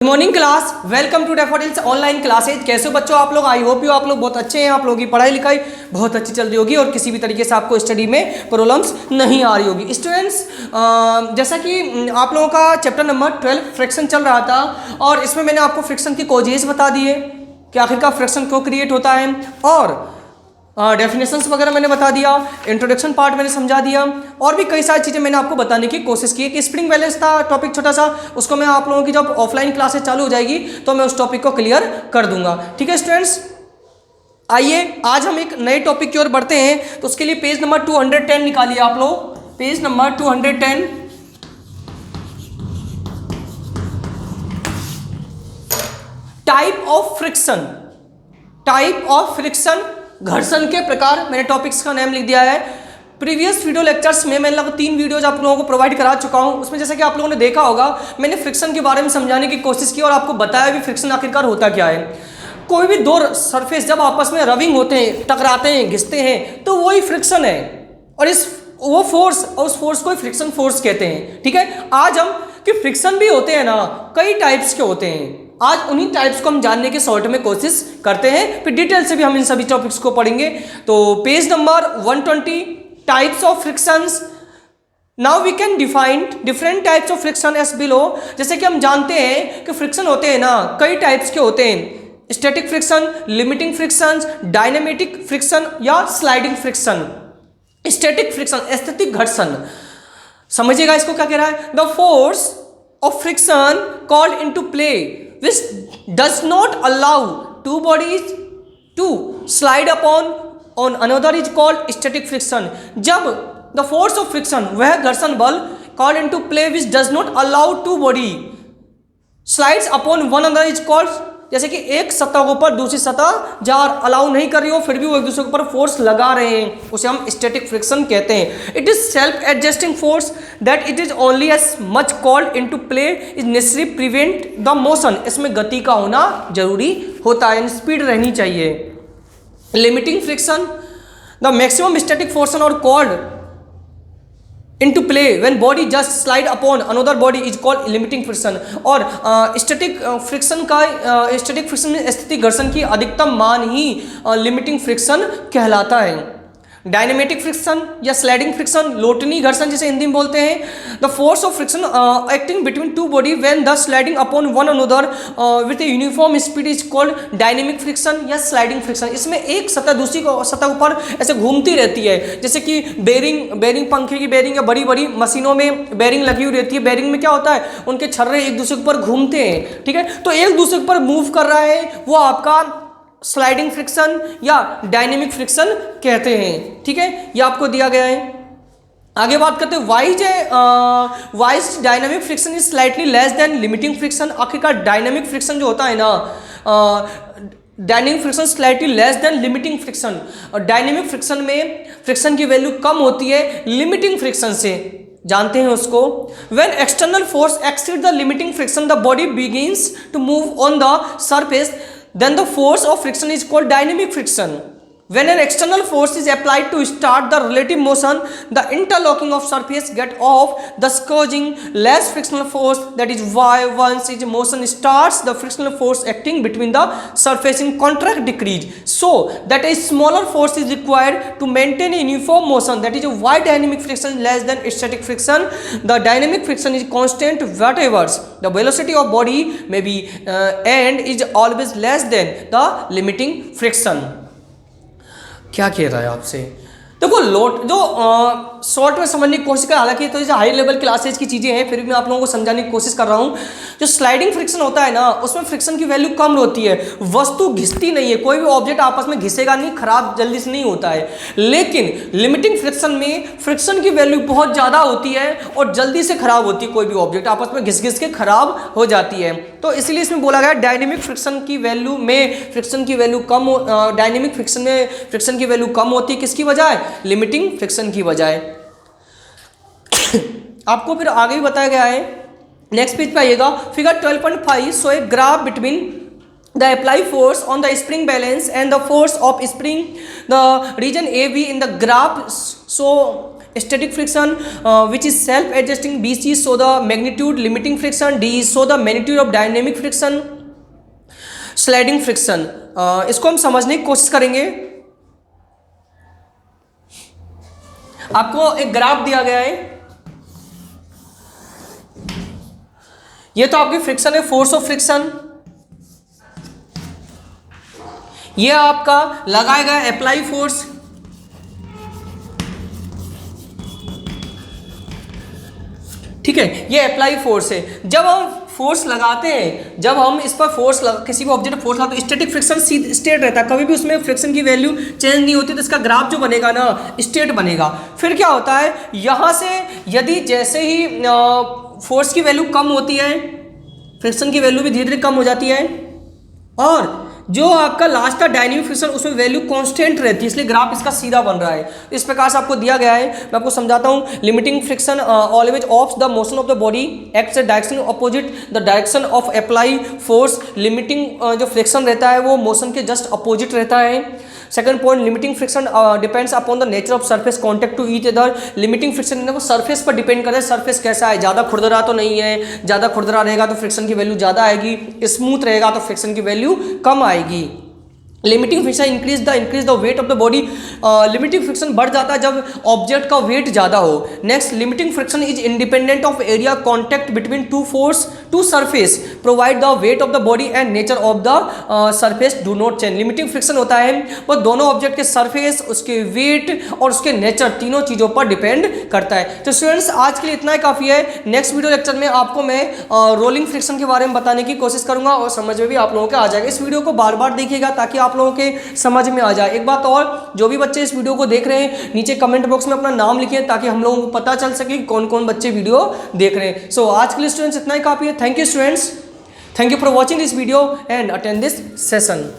Good morning class, welcome to daffodils online classes. कैसे हो बच्चों आप लोग? आई होप यू आप लोग बहुत अच्छे हैं। आप लोगों की पढ़ाई लिखाई बहुत अच्छी चल रही होगी और किसी भी तरीके से आपको स्टडी में प्रॉब्लम्स नहीं आ रही होगी। स्टूडेंट्स, जैसा कि आप लोगों का चैप्टर नंबर 12 फ्रिक्शन चल रहा था और इसमें मैंने आपको फ्रिक्शन की कॉजेज बता दिए कि आखिरकार फ्रिक्शन क्यों क्रिएट होता है, और डेफिनेशंस वगैरह मैंने बता दिया, इंट्रोडक्शन पार्ट मैंने समझा दिया, और भी कई सारी चीज़ें मैंने आपको बताने की कोशिश की। कि स्प्रिंग बैलेंस था टॉपिक छोटा सा, उसको मैं आप लोगों की जब ऑफलाइन क्लासेस चालू हो जाएगी तो मैं उस टॉपिक को क्लियर कर दूंगा। ठीक है स्टूडेंट्स, आइए आज हम एक नए टॉपिक की ओर बढ़ते हैं। तो उसके लिए पेज नंबर 210 निकालिए आप लोग, page number 210। Type of friction, type of friction, घर्षण के प्रकार। मैंने टॉपिक्स का नाम लिख दिया है। प्रीवियस वीडियो लेक्चर्स में मैंने लगभग 3 वीडियोज आप लोगों को प्रोवाइड करा चुका हूं। उसमें जैसा कि आप लोगों ने देखा होगा, मैंने फ्रिक्शन के बारे में समझाने की कोशिश की और आपको बताया भी फ्रिक्शन आखिरकार होता क्या है। कोई भी दो सरफेस जब आपस में रबिंग होते हैं, टकराते हैं, घिसते हैं, तो वही फ्रिक्शन है। और वो फोर्स, और उस फोर्स को फ्रिक्शन फोर्स कहते हैं। ठीक है, आज हम कि फ्रिक्शन भी होते हैं ना, कई टाइप्स के होते हैं। आज उन्हीं टाइप्स को हम जानने की शॉर्ट में कोशिश करते हैं, फिर डिटेल से भी हम इन सभी टॉपिक्स को पढ़ेंगे। तो page number 120, types of frictions. Now we can define different types of friction as below. जैसे कि हम जानते हैं कि फ्रिक्शन होते हैं ना, कई टाइप्स के होते हैं। Static friction, limiting friction, dynamic friction या स्लाइडिंग फ्रिक्शन। स्टैटिक फ्रिक्शन, स्थैतिक घर्षण, समझिएगा इसको क्या कह रहा है। The force of friction called into play which does not allow two bodies to slide upon on another is called static friction। जब the force of friction, वह घर्षण बल called into play which does not allow two body slides upon one another is called, जैसे कि एक सतह के ऊपर दूसरी सतह जा अलाउ नहीं कर रही हो, फिर भी वो एक दूसरे के ऊपर फोर्स लगा रहे हैं, उसे हम स्टैटिक फ्रिक्शन कहते हैं। It is self adjusting force that it is only as much called into play is necessary prevent the motion. इसमें गति का होना जरूरी होता है, स्पीड रहनी चाहिए। Limiting friction, the maximum static force और called into play when body just slide upon another body is called limiting friction। और स्टैटिक फ्रिक्शन का स्टैटिक फ्रिक्शन में स्थितिक घर्षण की अधिकतम मान ही लिमिटिंग फ्रिक्शन कहलाता है। डायनेमिक फ्रिक्शन या स्लाइडिंग फ्रिक्शन, लोटनी घर्षण जिसे हिंदी में बोलते हैं। The force of friction acting between two body when the sliding upon one another with a uniform speed is called dynamic friction या स्लाइडिंग फ्रिक्शन। इसमें एक सतह दूसरी सतह ऊपर ऐसे घूमती रहती है, जैसे कि बेरिंग पंखे की बेरिंग या बड़ी बड़ी मशीनों में बेरिंग लगी हुई रहती है। बेरिंग में क्या होता है, उनके छर्रे एक दूसरे के ऊपर घूमते हैं। ठीक है, तो एक दूसरे के ऊपर मूव कर रहा है, वो आपका स्लाइडिंग फ्रिक्शन या डायनेमिक फ्रिक्शन कहते हैं। ठीक है, ये आपको दिया गया है। आगे बात करते हैं wise dynamic friction is slightly less than limiting friction. आखिरकार डायनेमिक फ्रिक्शन जो होता है ना, dynamic friction slightly less than limiting friction, और डायनेमिक फ्रिक्शन में फ्रिक्शन की वैल्यू कम होती है लिमिटिंग फ्रिक्शन से। जानते हैं उसको। When external force exceeds the limiting friction, the body begins to move on the surface, then the force of friction is called dynamic friction। When an external force is applied to start the relative motion, the interlocking of surface get off, thus causing less frictional force. That is why once its motion starts, the frictional force acting between the surface in contract decrease, so that a smaller force is required to maintain a uniform motion. That is why dynamic friction is less than static friction. The dynamic friction is constant whatever the velocity of body may be, and is always less than the limiting friction। क्या कह रहा है आपसे? देखो लोट जो short में समझने की कोशिश कर, हालांकि तो ये हाई लेवल क्लासेज की चीज़ें हैं, फिर भी मैं आप लोगों को समझाने की कोशिश कर रहा हूँ। जो स्लाइडिंग फ्रिक्शन होता है ना, उसमें फ्रिक्शन की वैल्यू कम होती है, वस्तु घिसती नहीं है, कोई भी ऑब्जेक्ट आपस में घिसेगा नहीं, खराब जल्दी से नहीं होता है। लेकिन लिमिटिंग फ्रिक्शन में फ्रिक्शन की वैल्यू बहुत ज़्यादा होती है और जल्दी से खराब होती है, कोई भी ऑब्जेक्ट आपस में घिस घिस के खराब हो जाती है। तो इसलिए इसमें बोला गया डायनेमिक फ्रिक्शन की वैल्यू में फ्रिक्शन की वैल्यू कम, डायनेमिक फ्रिक्शन में फ्रिक्शन की वैल्यू कम होती है, किसकी बजाय? लिमिटिंग फ्रिक्शन की बजाय। आपको फिर आगे भी बताया गया है, नेक्स्ट पेज पे आइएगा। Figure 12.5 show a graph between the apply force on the spring balance and the force of spring. The region A B in the graph show static friction, which is self adjusting. B C show the magnitude limiting friction. D show the magnitude of dynamic friction. Sliding friction, इसको हम समझने की कोशिश करेंगे। आपको एक graph दिया गया है, ये तो आपकी फ्रिक्शन है, फोर्स ऑफ फ्रिक्शन। ये आपका लगाया गया अप्लाई फोर्स, ठीक है, ये अप्लाई फोर्स है। जब हम फोर्स लगाते हैं, जब हम इस पर फोर्स किसी भी ऑब्जेक्ट पर फोर्स लगाते हैं, स्टैटिक फ्रिक्शन स्टेट रहता है, कभी भी उसमें फ्रिक्शन की वैल्यू चेंज नहीं होती, तो इसका ग्राफ जो बनेगा ना स्टेट बनेगा। फिर क्या होता है, यहाँ से यदि जैसे ही फोर्स की वैल्यू कम होती है, फ्रिक्शन की वैल्यू भी धीरे धीरे कम हो जाती है, और जो आपका लास्ट का डायनेमिक फ्रिक्शन उसमें वैल्यू कांस्टेंट रहती है, इसलिए ग्राफ इसका सीधा बन रहा है। इस प्रकार से आपको दिया गया है, मैं आपको समझाता हूँ। Limiting friction always of the motion of the body acts direction opposite the direction of apply force. Limiting जो फ्रिक्शन रहता है वो मोशन के जस्ट अपोजिट रहता है। Second point, limiting friction depends upon the nature of surface contact to each other. Limiting friction देखो surface पर depend करता है, सरफेस कैसा है, ज़्यादा खुरदरा तो नहीं है, ज़्यादा खुरदरा रहेगा तो फ्रिक्शन की वैल्यू ज़्यादा आएगी, स्मूथ रहेगा तो फ्रिक्शन की वैल्यू कम आएगी। Limiting friction increase the weight of the body. Limiting friction बढ़ जाता है जब ऑब्जेक्ट का वेट ज़्यादा हो। Next, limiting friction is independent of area contact between two force two surface provide the weight of the body and nature of the surface do not change. Limiting friction होता है वो दोनों object के surface, उसके wait और उसके nature, तीनों चीज़ों पर डिपेंड करता है। तो स्टूडेंट्स आज के लिए इतना ही काफ़ी है। नेक्स्ट वीडियो लेक्चर में आपको मैं रोलिंग फ्रिक्शन के बारे में बताने की कोशिश करूंगा और समझ में भी आप लोगों के आ जाएगा। इस वीडियो को बार बार देखिएगा ताकि आप लोगों के समझ में आ जाए। एक बात और, जो भी बच्चे इस वीडियो को देख रहे हैं नीचे कमेंट बॉक्स में अपना नाम लिखिए ताकि हम लोगों को पता चल सके कि कौन कौन बच्चे वीडियो देख रहे हैं। सो आज के लिए स्टूडेंट्स इतना ही काफ़ी है। Thank you students, thank you for watching this video and attend this session.